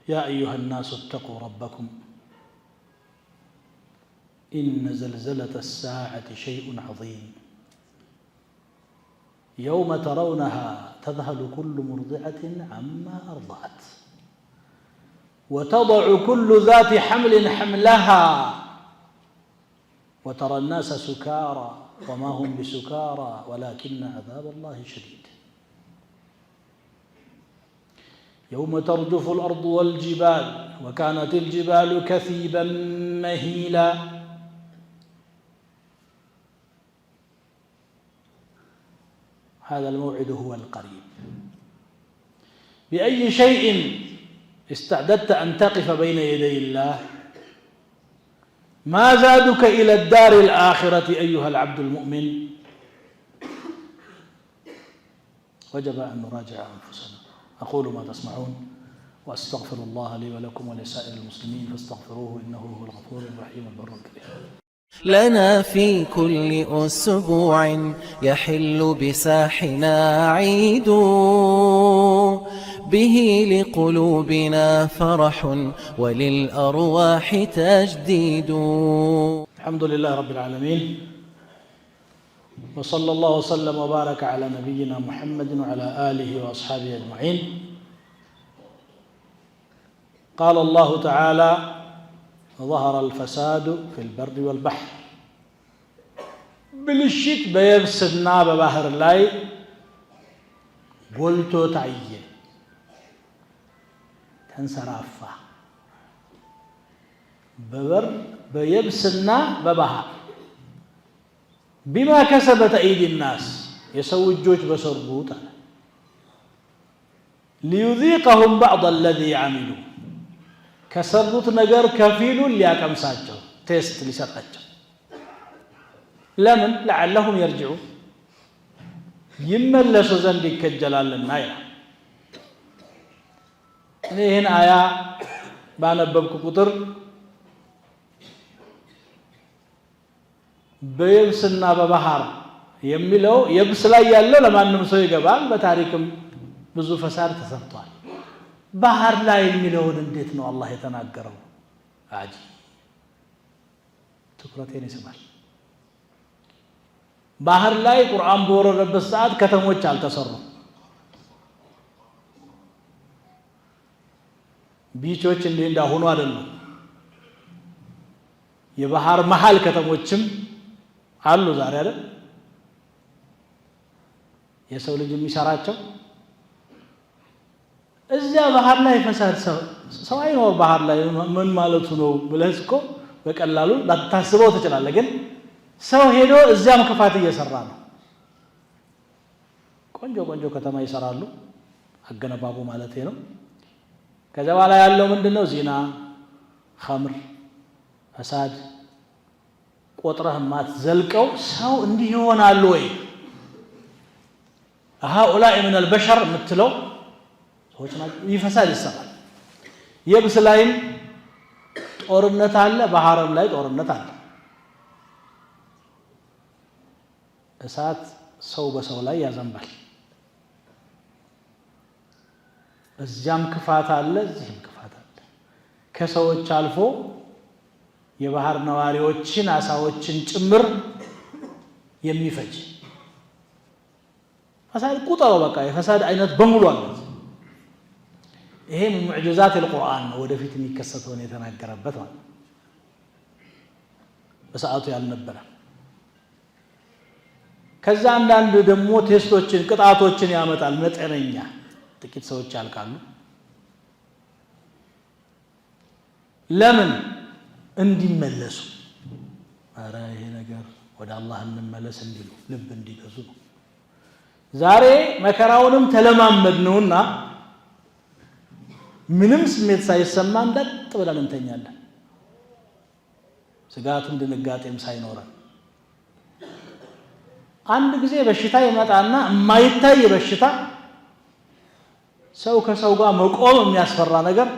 يا أيها الناس اتقوا ربكم إن زلزلة الساعة شيء عظيم يوم ترونها تذهل كل مرضعة عما أرضعت وتضع كل ذات حمل حملها وترى الناس سكارى وما هم بسكارى ولكن عذاب الله شديد يوم ترجف الأرض والجبال وكانت الجبال كثيبا مهيلا هذا الموعد هو القريب بأي شيء استعددت أن تقف بين يدي الله ما زادك إلى الدار الآخرة أيها العبد المؤمن وجب أن نراجع أنفسنا أقول ما تسمعون وأستغفر الله لي ولكم ولسائر المسلمين فاستغفروه إنه هو الغفور الرحيم البر الكريم لنا في كل أسبوع يحل بساحنا عيد به لقلوبنا فرح وللأرواح تجديد. الحمد لله رب العالمين وصلى الله وسلم وبارك على نبينا محمد وعلى آله وأصحابه أجمعين. قال الله تعالى ظهر الفساد في البر والبحر بالشت بيبسنا ببحر لاي قلتو تعيه تنسرافا ببر بيبسنا ببحر بما كسبت أيدي الناس يسوي الجوج بسربوطا ليذيقهم بعض الذي عملوا كسرت نجار كفيل ليقمساቸው ቴስት ሊሰጣቸው ለምን لعلهم يرجعون ይመለሱ ዘንድ ይከጀላልና ይላል። እኔ ይህን አያ ባነበብኩ ቁጥር በየብስና በባህር የሚለው የብስ ላይ ያለው ለማንም ሰው ይገባል። በታሪክም ብዙ ፈሳድ ተሰርቷል። ባህር ላይ የሚለውን እንዴት ነው አላህ የተናገረው? አጂ ትኩረቴን ይስባል። ባህር ላይ ቁርአን በወረደበት ሰዓት ከተሞች አልተሰሩም። ቢቾች እንዳሁኑ አይደሉም። የባህር መሃል ከተሞችም አሉ ዛሬ አይደል? የሰው ልጅ የሚሰራቸው እዚያ ባህር ላይ ፈሳድ ሰው አይኖር ባህር ላይ ምን ማለቱ ነው ብለህ እኮ በቀላሉ ላታስበው ትችላለህ። ግን ሰው ሄዶ እዚያም ክፋት እየሰራ ነው። ቆንጆ ቆንጆ ከተማ ይሰራሉ፣ አገነባቡ ማለት ነው። ከዛ በኋላ ያለው ምንድነው? ዚና፣ ኸምር፣ ፈሳድ ቆጥረህ ማትዘልቀው ሰው እንዲህ ይሆናል ወይ? هؤلاء من البشر ምትለው ሰዎች ናቸው። ይፈሳድ ይሰራል። የብስ ላይም ጦርነት አለ፣ ባህርም ላይ ጦርነት አለ። እሳት ሰው በሰው ላይ ያዘንባል። እዚያም ክፋት አለ፣ እዚህም ክፋት አለ። ከሰዎች አልፎ የባህር ነዋሪዎችን አሳዎችን ጭምር የሚፈጅ ፈሳድ ቁጥሩ በቃ የፈሳድ አይነት በሙሉ አለ። ይሄ ሙዕጂዛት القرآن ነው ወደፊት የሚከሰተው ነው የተናገረበት ማለት በሰዓቱ ያልነበረ። ከዛ አንዳንድ ደግሞ ቴስቶችን ቅጣቶችን ያመጣል። መጠነኛ ጥቂት ሰዎች ያልቃሉ። ለምን? እንዲመለሱ። አረ ይሄ ነገር ወደ አላህ እንመለስ እንዲሉ ልብ እንዲገዙ ነው። ዛሬ መከራውንም ተለማመድነውና ምንም ስሜት ሳይሰማን ደጥ ብለን እንተኛለን። ስጋቱም ድንጋጤም ሳይኖረን አንድ ጊዜ በሽታ ይመጣና የማይታይ በሽታ ሰው ከሰው ጋር መቆም የሚያስፈራ ነገር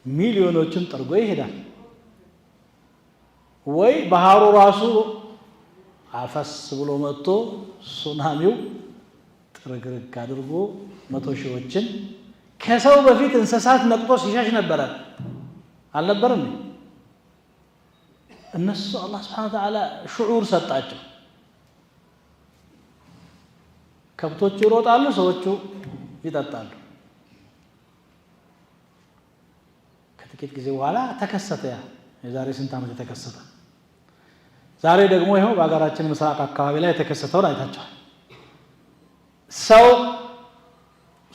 ሚሊዮኖችን ጠርጎ ይሄዳል። ወይ ባህሩ ራሱ አፈስ ብሎ መጥቶ ሱናሚው ጥርግርግ አድርጎ 100 ሺዎችን ከሰው በፊት እንስሳት ነቅጦ ሲሸሽ ነበረ አልነበረም እነሱ አላህ Subhanahu Wa Ta'ala ሹዑር ሰጣቸው ከብቶች ይሮጣሉ ሰዎቹ ይጠጣሉ ከጥቂት ጊዜ በኋላ ተከሰተ የዛሬ ስንት ዓመት ተከሰተ ዛሬ ደግሞ ይሄው በአገራችን ምስራቅ አካባቢ ላይ ተከሰተው አይታችኋል ሰው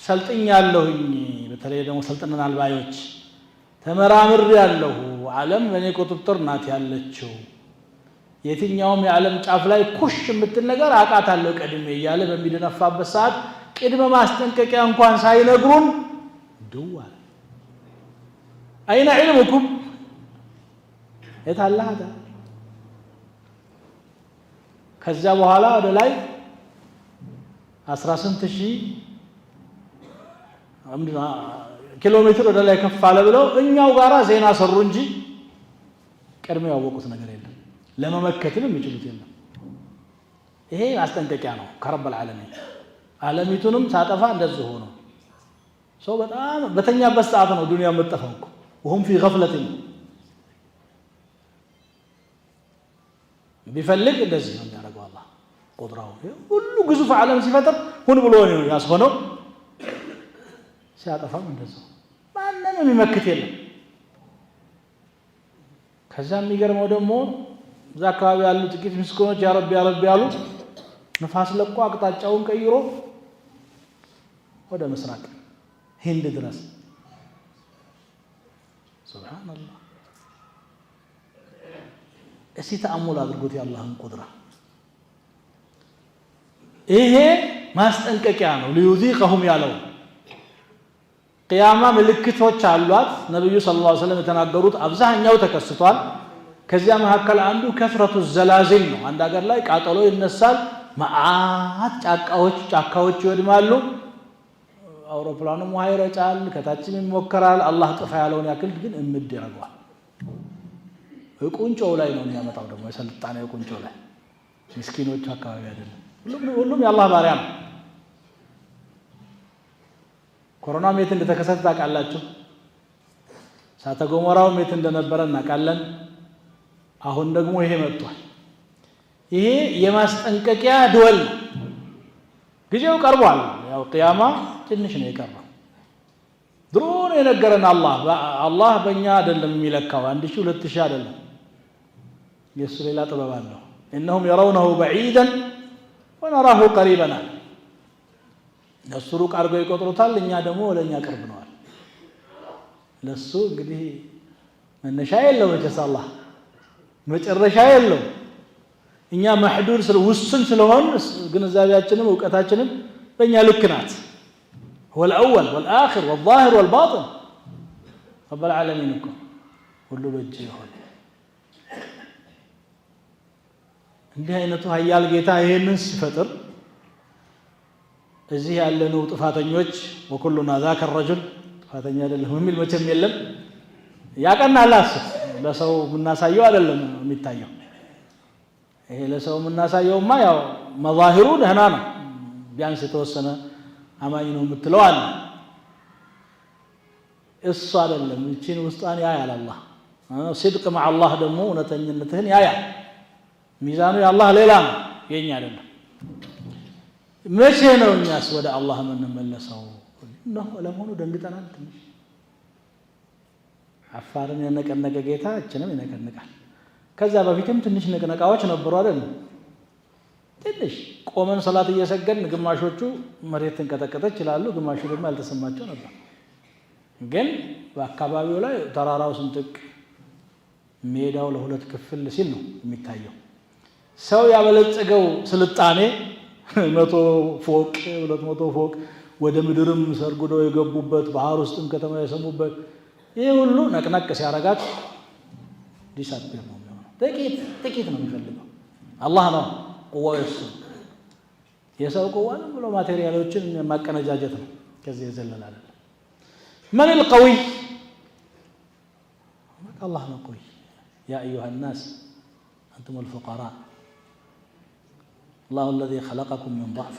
ሰልጥኛለሁኝ በተለይ ደግሞ ሰልጥነናል ባዮች ተመራምር ያለው ዓለም በኔ ቁጥጥር ናት ያለችው የትኛውም የዓለም ጫፍ ላይ ኩሽ የምትል ነገር አቃታለሁ ቀድሜ እያለ በሚደነፋበት ሰዓት ቅድመ ማስጠንቀቂያ እንኳን ሳይነግሩን ደዋል አይና علمكم የታላዳ ከዛ በኋላ ወደ ላይ 18000 ኪሎ ሜትር ወደ ላይ ከፍ አለ ብለው እኛው ጋራ ዜና ሰሩ እንጂ ቀድመው ያወቁት ነገር የለም ለመመከትም የሚችሉት የለም ይሄ ማስጠንቀቂያ ነው ከረበል ዓለሚን ዓለሚቱንም ሳጠፋ እንደዚህ ሆኖ ሰው በጣም በተኛበት ሰዓት ነው ዱንያ መጠፋው وهم في غفلة ቢፈልግ እንደዚህ ነው የሚያደርገው አላህ ቁድራው ሁሉ ግዙፍ ዓለም ሲፈጥር ሁን ብሎ ነው ያስሆነው ሲያጠፋም እንደዚህ ማንንም የሚመክት የለም ከዛ የሚገርመው ደግሞ እዛ አካባቢ ያሉ ጥቂት ምስኪኖች ያ ረቢ ያሉ ንፋስ ለቆ አቅጣጫውን ቀይሮ ወደ ምስራቅ ህንድ ድረስ ሱብሃንአላህ እስቲ ተአሙል አድርጉት ያላህን ቁድራ ይሄ ማስጠንቀቂያ ነው ليذيقهم ያለው ቂያማ ምልክቶች አሏት ነብዩ ሰለላሁ ዐለይሂ ወሰለም የተናገሩት አብዛኛው ተከስቷል ከዚያ መሐከል አንዱ ከፍረቱ ዘላዚል ነው አንድ ሀገር ላይ ቃጠሎ ይነሳል ማአት ጫካዎች ይወድማሉ አውሮፕላኑም ውሃ ይረጫል ከታችም ይሞከራል አላህ ጥፋ ያለውን ያክል ግን እምድ ያረጋል ቁንጮው ላይ ነው የሚያመጣው ደግሞ የሰልጣኔው ቁንጮ ላይ ምስኪኖች አካባቢ አይደለም ሁሉም የአላህ ባሪያ ነው ኮሮና ሜት እንደተከሰተ ታውቃላችሁ እሳተ ገሞራው ሜት እንደነበረ እናውቃለን አሁን ደግሞ ይሄ መጥቷል ይሄ የማስጠንቀቂያ ደወል ጊዜው ቀርቧል ያው ቂያማ ትንሽ ነው የቀረው ድሮ ነው የነገረን አላህ በእኛ አይደለም የሚለካው 1000 2000 አይደለም የሱ ሌላ ጥበብ አለው انهم يرونه بعيدا ونراه قريبا ለሱ ሩቅ አድርገው ይቆጥሩታል እኛ ደግሞ ወለኛ ቅርብ ነው ለሱ እንግዲህ መነሻ የለው ወጀሳላህ መጨረሻ የለው እኛ محدود ውስን ስለሆን ግንዛቤያችንም ዕውቀታችንም በእኛ ልክ ናት هو الأول والآخر والظاهر والباطن رب العالمين كله بجي يሆን እንዲህ አይነቱ ኃያል ጌታ ይሄንን ሲፈጥር እዚህ ያለነው ጥፋተኞች ወኩሉና ذاك الرجل ጥፋተኛ አይደለም የሚል መቼም የለም ያቀናላስ ለሰው ምናሳየው አይደለም የሚታየው ይሄ ለሰው ምናሳየውማ ያው መዛሂሩ ደህና ነው ቢያንስ የተወሰነ አማኝ ነው የምትለው አለ እሱ አይደለም እቺን ውስጣን ያያል አላህ صدق مع الله ደግሞ እውነተኝነትህን ያያል ሚዛኑ የአላህ ሌላ ነው የኛ አይደለም መቼ ነው እኛስ ወደ አላህ የምንመለሰው ነው ለሞኑ ደንግጠናል አፋርን የነቀነቀ ጌታ እችንም ይነቀንቃል ከዛ በፊትም ትንሽ ንቅነቃዎች ነበሩ አይደል ትንሽ ቆመን ሰላት እየሰገድን ግማሾቹ መሬት ተንቀጠቀጠች ይላሉ ግማሹ ደግሞ ያልተሰማቸው ነበር ግን በአካባቢው ላይ ተራራው ስንጥቅ ሜዳው ለሁለት ክፍል ሲል ነው የሚታየው ሰው ያበለጸገው ስልጣኔ 100 ፎቅ 200 ፎቅ ወደ ምድርም ሰርጉደው የገቡበት ባህር ውስጥም ከተማ የሰሙበት ይሄ ሁሉ ነቅነቅ ሲያረጋት ዲሳፕር ነው ጥቂት ነው የሚፈልገው አላህ ነው ቁዋው የሰው ቁዋን ብሎ ማቴሪያሎችን ማቀነጃጀት ነው ከዚህ የዘለለ አይደለም من القوي الله ነው قوي يا ايها الناس انتم الفقراء الله الذي خلقكم من ضعف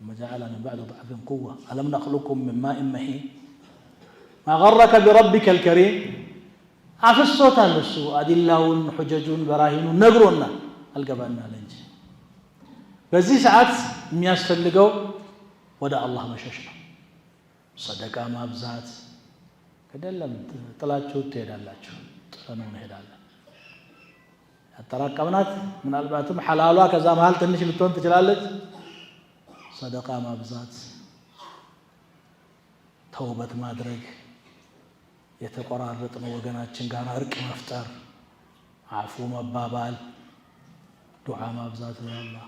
ثم جعل من بعد ضعف قوة ألم نخلقكم من ماء مهين ما غرك بربك الكريم عفصوت السو أدلاون حججون براهين نغرونا القبلنا لنج በዚህ ሰዓት የሚያስፈልገው ወደ አላህ መሸሽ ነው ሰደቃ ማብዛት ከደለም ጥላችሁ ትሄዳላችሁ ጥረኑ እንሄዳለን ያጠራቀምናት ምናልባትም ሐላሏ ከዛ መሃል ትንሽ ልትሆን ትችላለች ሰደቃ ማብዛት ተውበት ማድረግ የተቆራረጥነው ወገናችን ጋር እርቅ መፍጠር አፉ መባባል ዱዓ ማብዛት ነው አላህ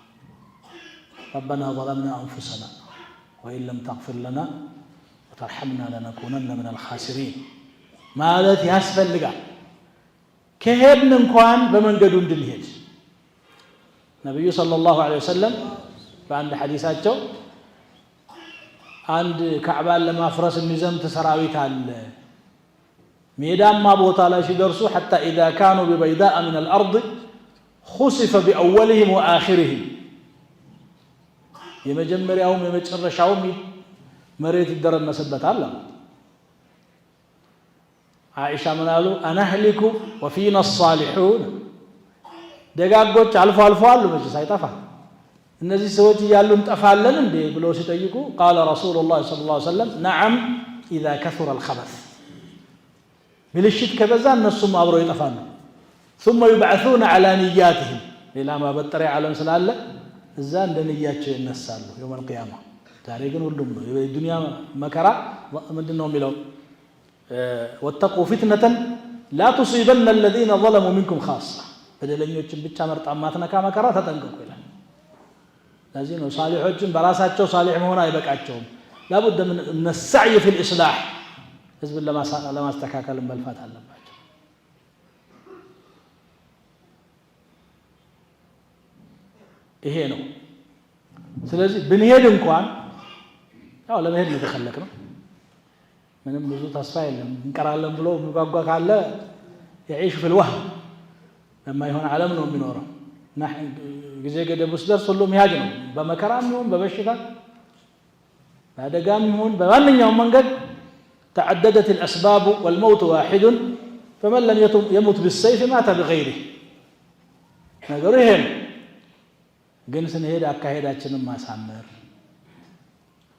ربنا ظلمنا أنفسنا وإن لم تغفر لنا وترحمنا لنكونن من الخاسرين ማለት ያስፈልጋል ከሄድን እንኳን በመንገዱ እንድንሄድ ነብዩ ሰለላሁ ዐለይሂ ወሰለም በአንድ ሐዲሳቸው አንድ ካዕባን ለማፍረስ የሚዘምት ሰራዊት አለ ሜዳማ ቦታ ላይ ሲደርሱ حتى إذا كانوا ببيداء من الأرض خسف بأولهم وآخرهم የመጀመሪያውም የመጨረሻውም መሬት ይደረመሰበታል አይሻ ምናሉ አናህሊኩ وفينا الصالحون ደጋጎች አልፎ አሉ መቼ ሳይጠፋ እነዚህ ሰዎች ይያሉ እንጠፋለን እንዴ ብሎ ሲጠይቁ قال رسول الله صلى الله عليه وسلم نعم اذا كثر الخبث ብልሽት ከበዛ እነሱም አብረው ይጠፋሉ ثم يبعثون على نياتهم ሌላ ማበጠሪያ ዓለም ስላለ እዛ እንደነያቸው ይነሳሉ يوم القيامه ዛሬ ግን ሁሉም ነው የዱንያ መከራ ምንድነው የሚለው واتقوا فتنه لا تصيبن الذين ظلموا منكم خاصه በደለኞችን ብቻ መርጣ ማትነካ መከራ ተጠንቀቁ ይላል ለዚህ ነው ሳሊሖችን በራሳቸው ሳሊሕ መሆን አይበቃቸውም لابد من السعي في الاصلاح ህዝብን ለማስተካከል መልፋት አለባቸው ይሄ ነው ስለዚህ ብንሄድ እንኳን ያው ለመሄድ ነው ተከለከለው ምንም ብዙ ተስፋ የለም እንቀራለን ብሎ የሚጓጓ ካለ يعيش في الوهم لما يهون ዓለም ነው የሚኖረው ጊዜ ገደብ ውስጥ ደርሶ ሁሉም ይያጅ ነው በመከራም ይሁን በበሽታ በአደጋም ይሁን በማንኛውም መንገድ تعددت الأسباب والموت واحد فمن لم يمت بالسيف مات بغيره ነገሩ ይሄ ነው ግን ስንሄድ አካሄዳችንን ማሳመር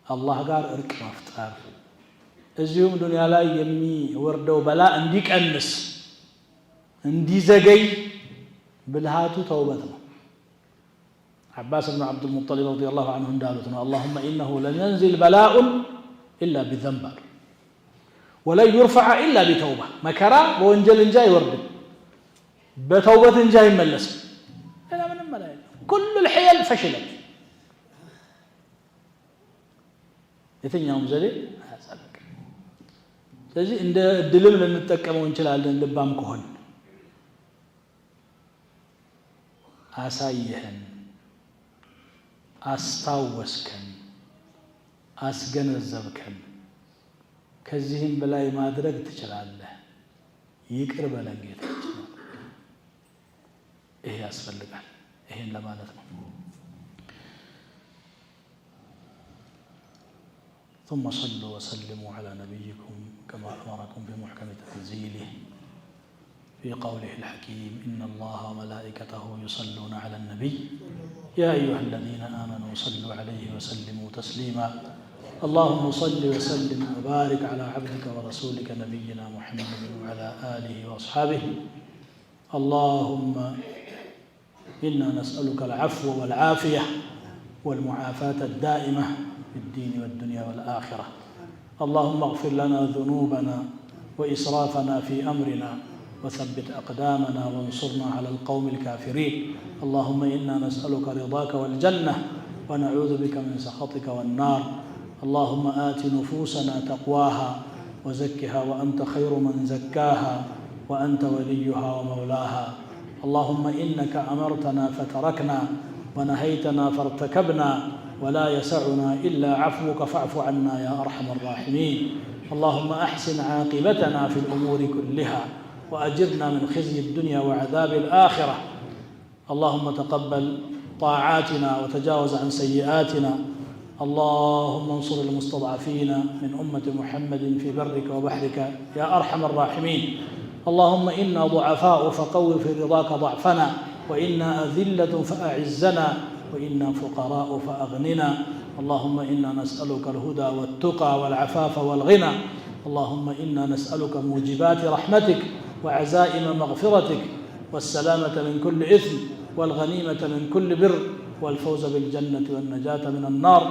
አላህ ጋር እርቅ መፍጠር እዚሁም ዱንያ ላይ የሚወርደው በላ እንዲቀንስ እንዲዘገይ ብልሃቱ ተውበት ነው عباس بن عبد المطلب رضي الله عنه እንዳሉት ነው اللهم إنه لن ينزل بلاء إلا بذنب ولا يرفع إلا بتوبة مكرا وانجل انجا يورد بتوبة انجا يملس لا من الملائكة كل الحيل فشلت የትኛውም ዘዴ አያጸድቅ ስለዚህ እንደ ድልም ልንጠቀመው እንችላለን ልባም ከሆነ አሳየህን አስታወስከን አስገነዘብከን ከዚህም በላይ ማድረግ ትችላለህ ይቅር በለን ጌታችን ይሄ ያስፈልጋል ይሄን ለማለት ነው ثم صلوا وسلموا على نبيكم كما أمركم بمحكم تنزيله في قوله الحكيم إن الله وملائكته يصلون على النبي يا أيها الذين آمنوا صلوا عليه وسلموا تسليما اللهم صل وسلم وبارك على عبدك ورسولك نبينا محمد وعلى آله وأصحابه اللهم إنا نسألك العفو والعافية والمعافاة الدائمة في الدين والدنيا والآخرة اللهم اغفر لنا ذنوبنا وإسرافنا في أمرنا وثبت أقدامنا وانصرنا على القوم الكافرين اللهم إنا نسألك رضاك والجنة ونعوذ بك من سخطك والنار اللهم آت نفوسنا تقواها وزكها وأنت خير من زكاها وأنت وليها ومولاها اللهم إنك أمرتنا فتركنا ونهيتنا فارتكبنا ولا يسعنا إلا عفوك فاعف عنا يا أرحم الراحمين اللهم أحسن عاقبتنا في الأمور كلها وأجرنا من خزي الدنيا وعذاب الآخرة اللهم تقبل طاعاتنا وتجاوز عن سيئاتنا اللهم انصر المستضعفين من أمة محمد في برك وبحرك يا أرحم الراحمين. اللهم إنا ضعفاء فقو في رضاك ضعفنا، وإنا أذلة فأعزنا، وإنا فقراء فأغننا. اللهم إنا نسألك الهدى والتقى والعفاف والغنى. اللهم إنا نسألك موجبات رحمتك وعزائم مغفرتك والسلامة من كل إثم والغنيمة من كل بر والفوز بالجنة والنجاة من النار.